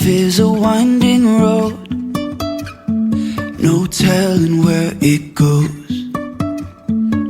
is a winding road, no telling where it goes.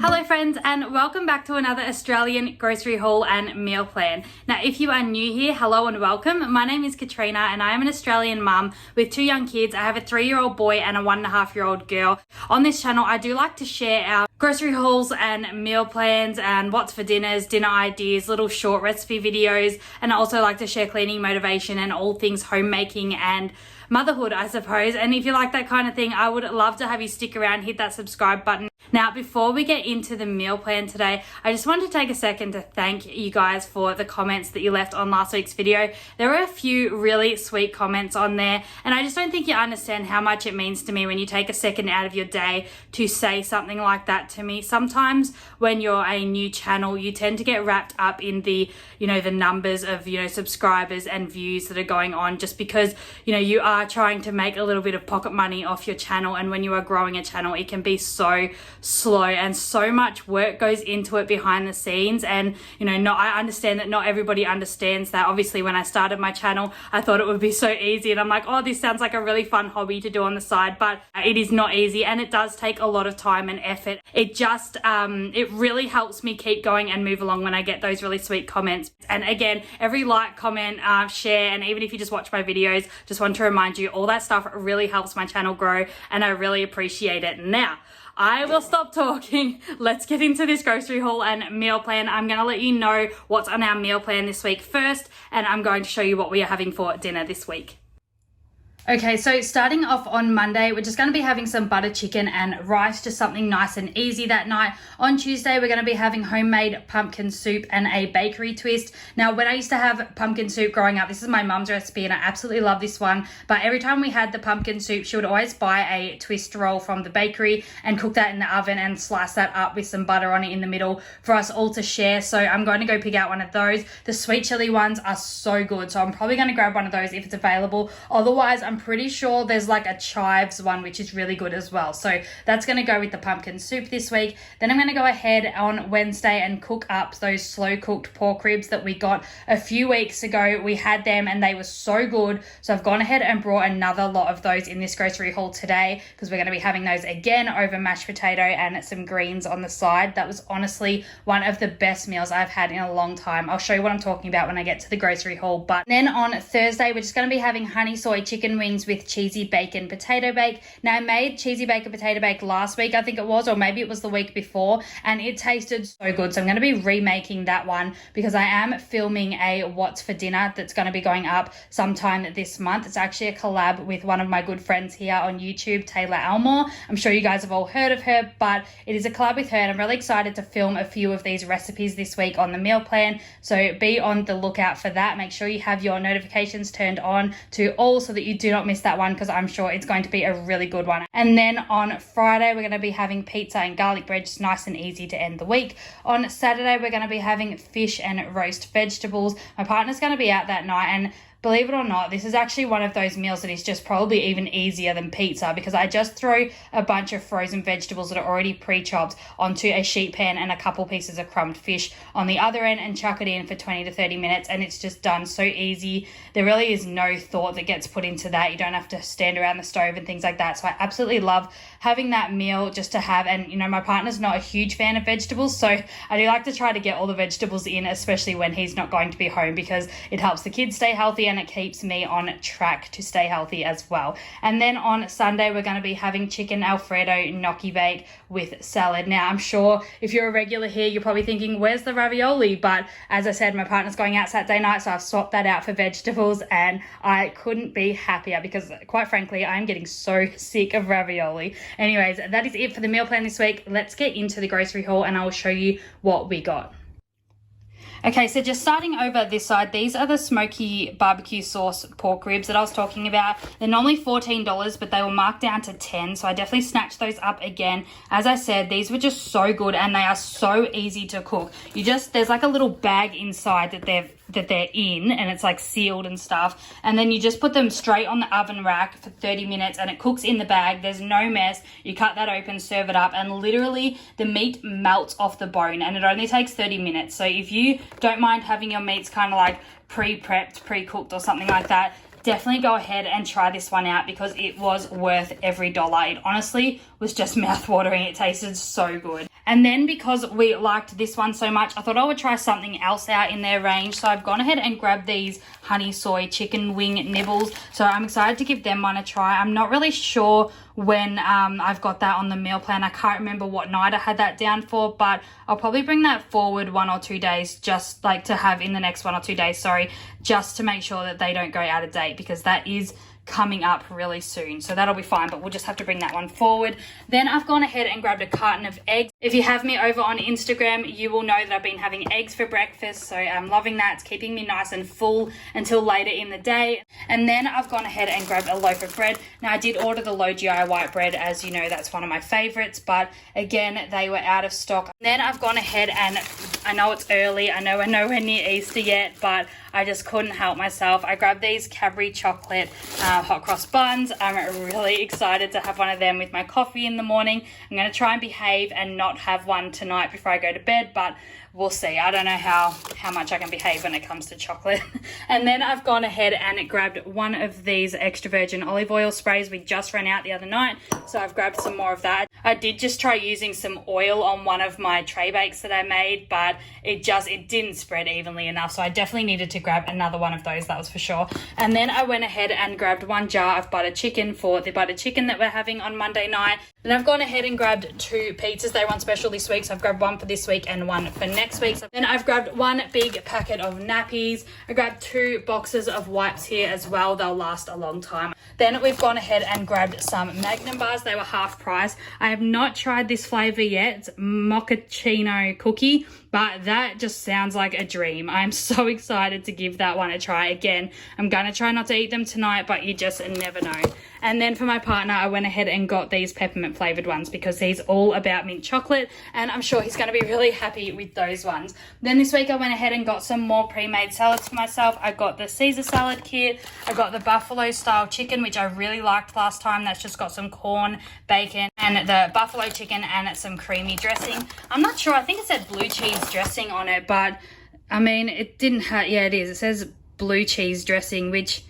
Hello friends, and welcome back to another Australian grocery haul and meal plan. Now if you are new here, hello and welcome. My name is Katrina and I am an Australian mum with 2 young kids. I have a 3-year-old boy and a 1.5-year-old girl. On this channel I do like to share our grocery hauls and meal plans and what's for dinners, dinner ideas, little short recipe videos, and I also like to share cleaning motivation and all things homemaking and motherhood, I suppose. And if you like that kind of thing, I would love to have you stick around, hit that subscribe button. Now, before we get into the meal plan today, I just wanted to take a second to thank you guys for the comments that you left on last week's video. There were a few really sweet comments on there, and I just don't think you understand how much it means to me when you take a second out of your day to say something like that to me. Sometimes when you're a new channel, you tend to get wrapped up in the, the numbers of, subscribers and views that are going on, just because, you are trying to make a little bit of pocket money off your channel. And when you are growing a channel, it can be so slow and so much work goes into it behind the scenes. And I understand that not everybody understands that. Obviously when I started my channel, I thought it would be so easy, and I'm like, oh, this sounds like a really fun hobby to do on the side, but it is not easy and it does take a lot of time and effort. It just it really helps me keep going and move along when I get those really sweet comments. And again, every like, comment, share, and even if you just watch my videos, just want to remind you, all that stuff really helps my channel grow and I really appreciate it. Now I will stop talking. Let's get into this grocery haul and meal plan. I'm going to let you know what's on our meal plan this week first, and I'm going to show you what we are having for dinner this week. Okay, so starting off on Monday, we're just going to be having some butter chicken and rice, just something nice and easy that night. On Tuesday, we're going to be having homemade pumpkin soup and a bakery twist. Now, when I used to have pumpkin soup growing up, this is my mum's recipe and I absolutely love this one. But every time we had the pumpkin soup, she would always buy a twist roll from the bakery and cook that in the oven and slice that up with some butter on it in the middle for us all to share. So I'm going to go pick out one of those. The sweet chili ones are so good, so I'm probably going to grab one of those if it's available. Otherwise, I'm pretty sure there's like a chives one which is really good as well, so that's going to go with the pumpkin soup this week. Then I'm going to go ahead on Wednesday and cook up those slow cooked pork ribs that we got a few weeks ago. We had them and they were so good, so I've gone ahead and brought another lot of those in this grocery haul today because we're going to be having those again over mashed potato and some greens on the side. That was honestly one of the best meals I've had in a long time. I'll show you what I'm talking about when I get to the grocery haul. But then on Thursday, we're just going to be having honey soy chicken wings with cheesy bacon potato bake. Now I made cheesy bacon potato bake last week, I think it was, or maybe it was the week before, and it tasted so good. So I'm going to be remaking that one because I am filming a what's for dinner that's going to be going up sometime this month. It's actually a collab with one of my good friends here on YouTube, Taylor Elmore. I'm sure you guys have all heard of her, but it is a collab with her and I'm really excited to film a few of these recipes this week on the meal plan. So be on the lookout for that. Make sure you have your notifications turned on to all so that you do not miss that one, because I'm sure it's going to be a really good one. And then on Friday, we're going to be having pizza and garlic bread, just nice and easy to end the week. On Saturday, we're going to be having fish and roast vegetables. My partner's going to be out that night, and believe it or not, this is actually one of those meals that is just probably even easier than pizza, because I just throw a bunch of frozen vegetables that are already pre-chopped onto a sheet pan and a couple pieces of crumbed fish on the other end and chuck it in for 20 to 30 minutes and it's just done so easy. There really is no thought that gets put into that. You don't have to stand around the stove and things like that. So I absolutely love having that meal just to have. And my partner's not a huge fan of vegetables, so I do like to try to get all the vegetables in, especially when he's not going to be home, because it helps the kids stay healthy and it keeps me on track to stay healthy as well. And then on Sunday, we're going to be having chicken Alfredo gnocchi bake with salad. Now, I'm sure if you're a regular here, you're probably thinking, where's the ravioli? But as I said, my partner's going out Saturday night, so I've swapped that out for vegetables, and I couldn't be happier because, quite frankly, I'm getting so sick of ravioli. Anyways, that is it for the meal plan this week. Let's get into the grocery haul and I will show you what we got. Okay, so just starting over this side, these are the smoky barbecue sauce pork ribs that I was talking about. They're normally $14, but they were marked down to $10, so I definitely snatched those up again. As I said, these were just so good and they are so easy to cook. There's like a little bag inside that they're in, and it's like sealed and stuff, and then you just put them straight on the oven rack for 30 minutes and it cooks in the bag. There's no mess. You cut that open, serve it up, and literally the meat melts off the bone, and it only takes 30 minutes. So if you don't mind having your meats kind of like pre-prepped, pre-cooked or something like that, definitely go ahead and try this one out because it was worth every dollar. It honestly was just mouth-watering. It tasted so good. And then because we liked this one so much, I thought I would try something else out in their range. So I've gone ahead and grabbed these honey soy chicken wing nibbles. So I'm excited to give them one a try. I'm not really sure when I've got that on the meal plan. I can't remember what night I had that down for, but I'll probably bring that forward 1 or 2 days, just like to have in the next 1 or 2 days, sorry, just to make sure that they don't go out of date, because that is coming up really soon. So that'll be fine, but we'll just have to bring that one forward. Then I've gone ahead and grabbed a carton of eggs. If you have me over on Instagram, you will know that I've been having eggs for breakfast. So I'm loving that. It's keeping me nice and full until later in the day. And then I've gone ahead and grabbed a loaf of bread. Now I did order the low GI white bread, as you know, that's one of my favorites, but again, they were out of stock. Then I've gone ahead and I know it's early. I know we're nowhere near Easter yet, but I just couldn't help myself. I grabbed these Cadbury chocolate hot cross buns. I'm really excited to have one of them with my coffee in the morning. I'm going to try and behave and not have one tonight before I go to bed, but we'll see. I don't know how much I can behave when it comes to chocolate. And then I've gone ahead and grabbed one of these extra virgin olive oil sprays. We just ran out the other night, so I've grabbed some more of that. I did just try using some oil on one of my tray bakes that I made, but it didn't spread evenly enough, so I definitely needed to grab another one of those, that was for sure. And then I went ahead and grabbed 1 jar of butter chicken for the butter chicken that we're having on Monday night. Then I've gone ahead and grabbed 2 pizzas. They were on special this week, so I've grabbed 1 for this week and 1 for next week. Then I've grabbed 1 big packet of nappies. I grabbed 2 boxes of wipes here as well. They'll last a long time. Then we've gone ahead and grabbed some Magnum bars. They were half price. I have not tried this flavor yet. It's mochaccino cookie, but that just sounds like a dream. I'm so excited to give that one a try. Again, I'm gonna try not to eat them tonight, but you just never know. And then for my partner, I went ahead and got these peppermint flavored ones because he's all about mint chocolate, and I'm sure he's going to be really happy with those ones. Then this week I went ahead and got some more pre-made salads for myself. I got the Caesar salad kit. I got the buffalo style chicken, which I really liked last time. That's just got some corn, bacon, and the buffalo chicken and some creamy dressing. I'm not sure. I think it said blue cheese dressing on it, but I mean, it didn't have, yeah, it is. It says blue cheese dressing, which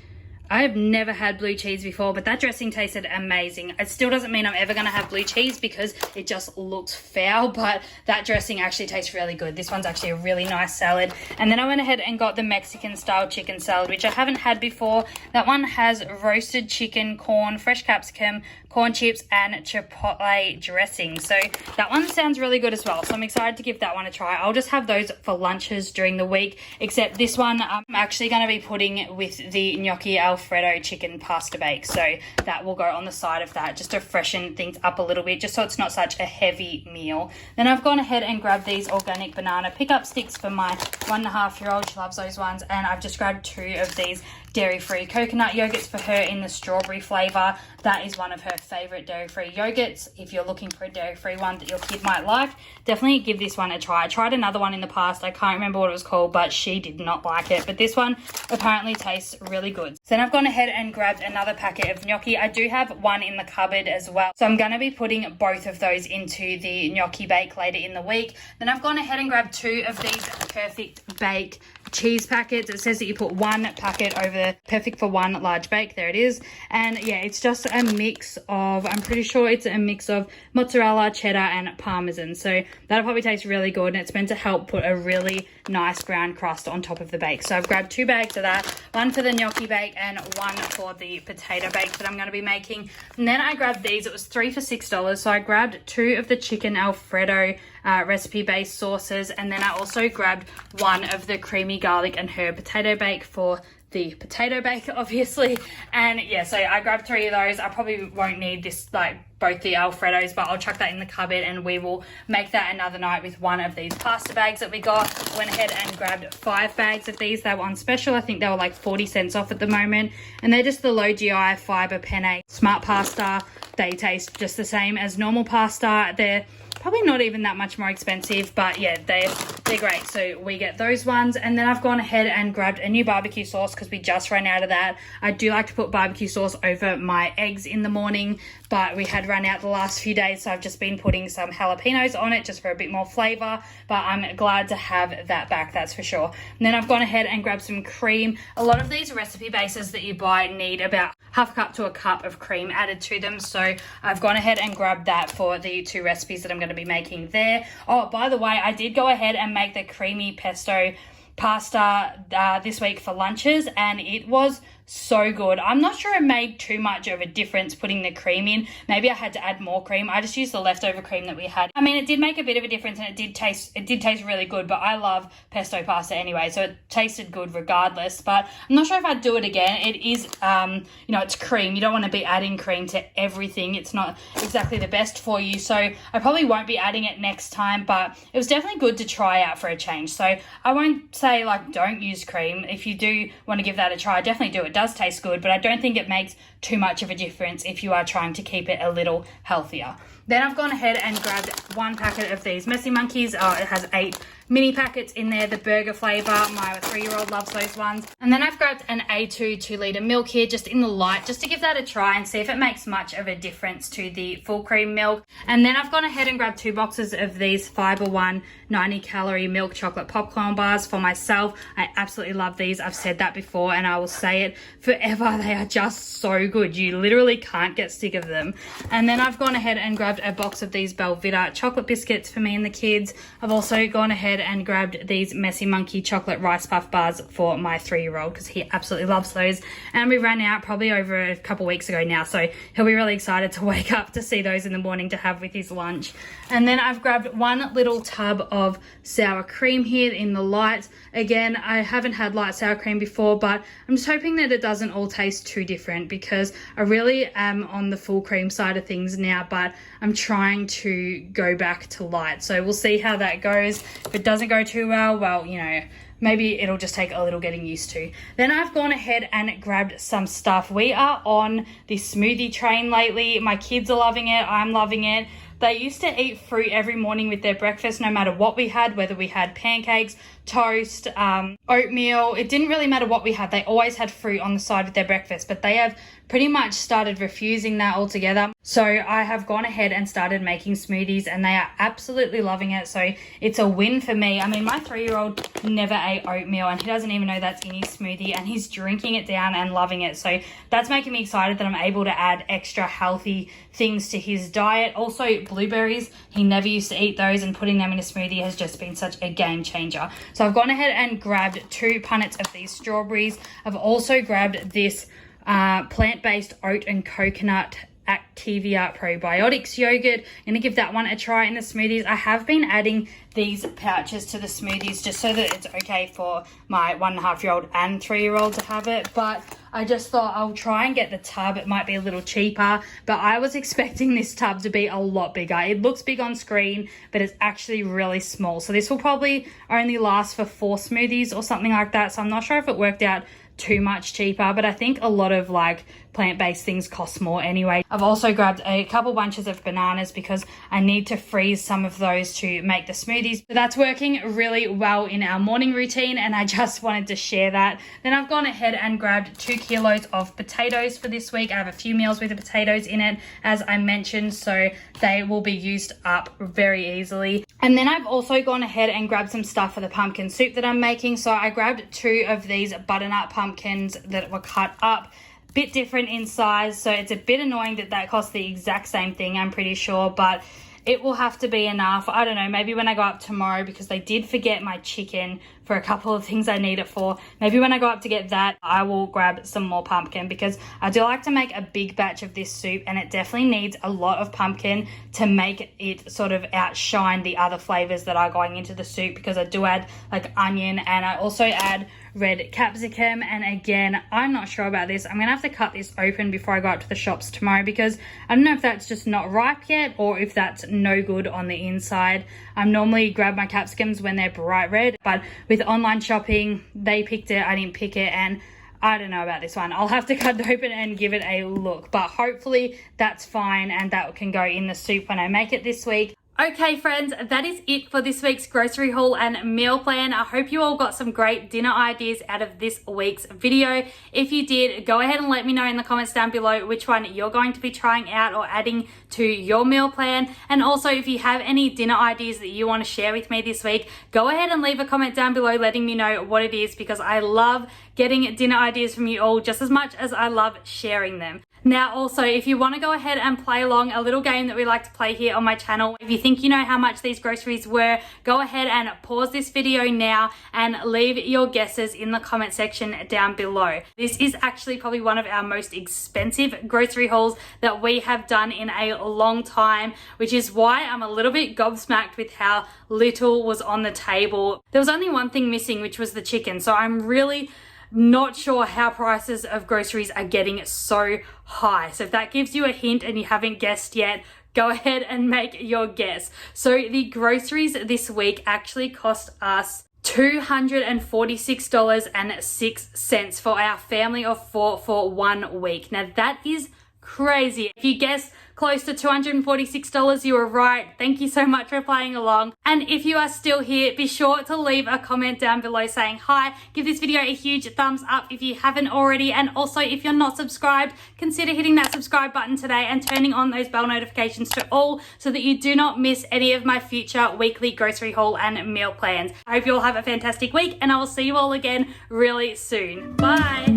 I've never had blue cheese before, but that dressing tasted amazing. It still doesn't mean I'm ever going to have blue cheese because it just looks foul, but that dressing actually tastes really good. This one's actually a really nice salad. And then I went ahead and got the Mexican style chicken salad, which I haven't had before. That one has roasted chicken, corn, fresh capsicum, corn chips, and chipotle dressing. So that one sounds really good as well. So I'm excited to give that one a try. I'll just have those for lunches during the week, except this one I'm actually going to be putting with the gnocchi Alfredo chicken pasta bake. So that will go on the side of that just to freshen things up a little bit, just so it's not such a heavy meal. Then I've gone ahead and grabbed these organic banana pickup sticks for my 1.5-year-old. She loves those ones. And I've just grabbed 2 of these dairy-free coconut yogurts for her in the strawberry flavor. That is one of her favorite dairy-free yogurts. If you're looking for a dairy-free one that your kid might like, definitely give this one a try. I tried another one in the past. I can't remember what it was called, but she did not like it. But this one apparently tastes really good. So then I've gone ahead and grabbed another packet of gnocchi. I do have one in the cupboard as well, so I'm going to be putting both of those into the gnocchi bake later in the week. Then I've gone ahead and grabbed 2 of these Perfect Bake cheese packets. It says that you put 1 packet over perfect for 1 large bake. There it is. And yeah, it's just a mix of, I'm pretty sure it's a mix of mozzarella, cheddar, and parmesan. So that'll probably taste really good, and it's meant to help put a really nice brown crust on top of the bake. So I've grabbed 2 bags of that, 1 for the gnocchi bake and 1 for the potato bake that I'm going to be making. And then I grabbed these. It was 3 for $6. So I grabbed 2 of the chicken Alfredo recipe based sauces, and then I also grabbed 1 of the creamy garlic and herb potato bake for the potato bake, obviously. And yeah, so I grabbed 3 of those. I probably won't need this, like both the Alfredos, but I'll chuck that in the cupboard and we will make that another night with 1 of these pasta bags that we got. Went ahead and grabbed 5 bags of these. They were on special. I think they were like 40 cents off at the moment, and they're just the low GI fiber penne smart pasta. They taste just the same as normal pasta. They're probably not even that much more expensive, but yeah, they're great. So we get those ones. And then I've gone ahead and grabbed a new barbecue sauce because we just ran out of that. I do like to put barbecue sauce over my eggs in the morning, but we had run out the last few days, so I've just been putting some jalapenos on it just for a bit more flavor, but I'm glad to have that back, that's for sure. And then I've gone ahead and grabbed some cream. A lot of these recipe bases that you buy need about half a cup to a cup of cream added to them, so I've gone ahead and grabbed that for the 2 recipes that I'm going to be making there. Oh, by the way, I did go ahead and make the creamy pesto pasta this week for lunches, and it was so good. I'm not sure it made too much of a difference putting the cream in. Maybe I had to add more cream. I just used the leftover cream that we had. I mean, it did make a bit of a difference, and it did taste really good, but I love pesto pasta anyway, so it tasted good regardless. But I'm not sure if I'd do it again. It is you know, it's cream. You don't want to be adding cream to everything. It's not exactly the best for you, so I probably won't be adding it next time, but it was definitely good to try out for a change. So I won't say like don't use cream. If you do want to give that a try, definitely do. It does taste good, but I don't think it makes too much of a difference if you are trying to keep it a little healthier. Then I've gone ahead and grabbed 1 packet of these Messy Monkeys. It has 8 mini packets in there, the burger flavor. My 3-year-old loves those ones. And then I've grabbed an A2 2-litre milk here, just in the light, just to give that a try and see if it makes much of a difference to the full cream milk. And then I've gone ahead and grabbed 2 boxes of these Fiber One 90-calorie milk chocolate popcorn bars for myself. I absolutely love these. I've said that before, and I will say it forever. They are just so good. You literally can't get sick of them. And then I've gone ahead and grabbed a box of these Belvita chocolate biscuits for me and the kids. I've also gone ahead and grabbed these Messy Monkey chocolate rice puff bars for my 3-year-old because he absolutely loves those, and we ran out probably over a couple weeks ago now, so he'll be really excited to wake up to see those in the morning to have with his lunch. And then I've grabbed 1 little tub of sour cream here in the light. Again, I haven't had light sour cream before, but I'm just hoping that it doesn't all taste too different because I really am on the full cream side of things now, but I'm trying to go back to light, so we'll see how that goes. If it doesn't go too well, you know, maybe it'll just take a little getting used to. Then I've gone ahead and grabbed some stuff. We are on this smoothie train lately. My kids are loving it. I'm loving it. They used to eat fruit every morning with their breakfast, no matter what we had, whether we had pancakes, toast, oatmeal. It didn't really matter what we had. They always had fruit on the side with their breakfast, but they have pretty much started refusing that altogether. So I have gone ahead and started making smoothies, and they are absolutely loving it. So it's a win for me. I mean, my 3-year-old never ate oatmeal, and he doesn't even know that's in his smoothie, and he's drinking it down and loving it. So that's making me excited that I'm able to add extra healthy things to his diet. Also, blueberries. He never used to eat those, and putting them in a smoothie has just been such a game changer. So I've gone ahead and grabbed 2 punnets of these strawberries. I've also grabbed this plant-based oat and coconut Activia probiotics yogurt. I'm going to give that one a try in the smoothies. I have been adding these pouches to the smoothies just so that it's okay for my 1.5-year-old and 3-year-old to have it, but I just thought I'll try and get the tub. It might be a little cheaper, but I was expecting this tub to be a lot bigger. It looks big on screen, but it's actually really small. So this will probably only last for 4 smoothies or something like that. So I'm not sure if it worked out too much cheaper, but I think a lot of like plant-based things cost more anyway. I've also grabbed a couple bunches of bananas because I need to freeze some of those to make the smoothies. So that's working really well in our morning routine, and I just wanted to share that. Then I've gone ahead and grabbed 2 kilos of potatoes for this week. I have a few meals with the potatoes in it, as I mentioned, so they will be used up very easily. And then I've also gone ahead and grabbed some stuff for the pumpkin soup that I'm making. So I grabbed 2 of these butternut pumpkins that were cut up, bit different in size, so it's a bit annoying that costs the exact same thing, I'm pretty sure, but it will have to be enough. I don't know, maybe when I go up tomorrow, because they did forget my chicken for a couple of things I need it for. Maybe when I go up to get that, I will grab some more pumpkin, because I do like to make a big batch of this soup, and it definitely needs a lot of pumpkin to make it sort of outshine the other flavors that are going into the soup, because I do add like onion, and I also add red capsicum. And again, I'm not sure about this. I'm gonna have to cut this open before I go out to the shops tomorrow, because I don't know if that's just not ripe yet or if that's no good on the inside. I normally grab my capsicums when they're bright red, but with online shopping, they picked it, I didn't pick it, and I don't know about this one. I'll have to cut it open and give it a look, but hopefully that's fine and that can go in the soup when I make it this week. Okay friends, that is it for this week's grocery haul and meal plan. I hope you all got some great dinner ideas out of this week's video. If you did, go ahead and let me know in the comments down below which one you're going to be trying out or adding to your meal plan. And also if you have any dinner ideas that you want to share with me this week, go ahead and leave a comment down below letting me know what it is, because I love getting dinner ideas from you all just as much as I love sharing them. Now also, if you want to go ahead and play along a little game that we like to play here on my channel, if you think you know how much these groceries were, go ahead and pause this video now and leave your guesses in the comment section down below. This is actually probably one of our most expensive grocery hauls that we have done in a long time, which is why I'm a little bit gobsmacked with how little was on the table. There was only one thing missing, which was the chicken, so I'm really not sure how prices of groceries are getting so high. So if that gives you a hint and you haven't guessed yet, go ahead and make your guess. So the groceries this week actually cost us $246.06 for our family of 4 for 1 week. Now that is crazy. If you guessed close to $246, you were right. Thank you so much for playing along. And if you are still here, be sure to leave a comment down below saying hi. Give this video a huge thumbs up if you haven't already. And also, if you're not subscribed, consider hitting that subscribe button today and turning on those bell notifications to all so that you do not miss any of my future weekly grocery haul and meal plans. I hope you all have a fantastic week, and I will see you all again really soon. Bye.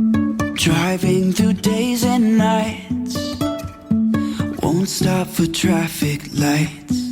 Driving through days and nights, won't stop for traffic lights.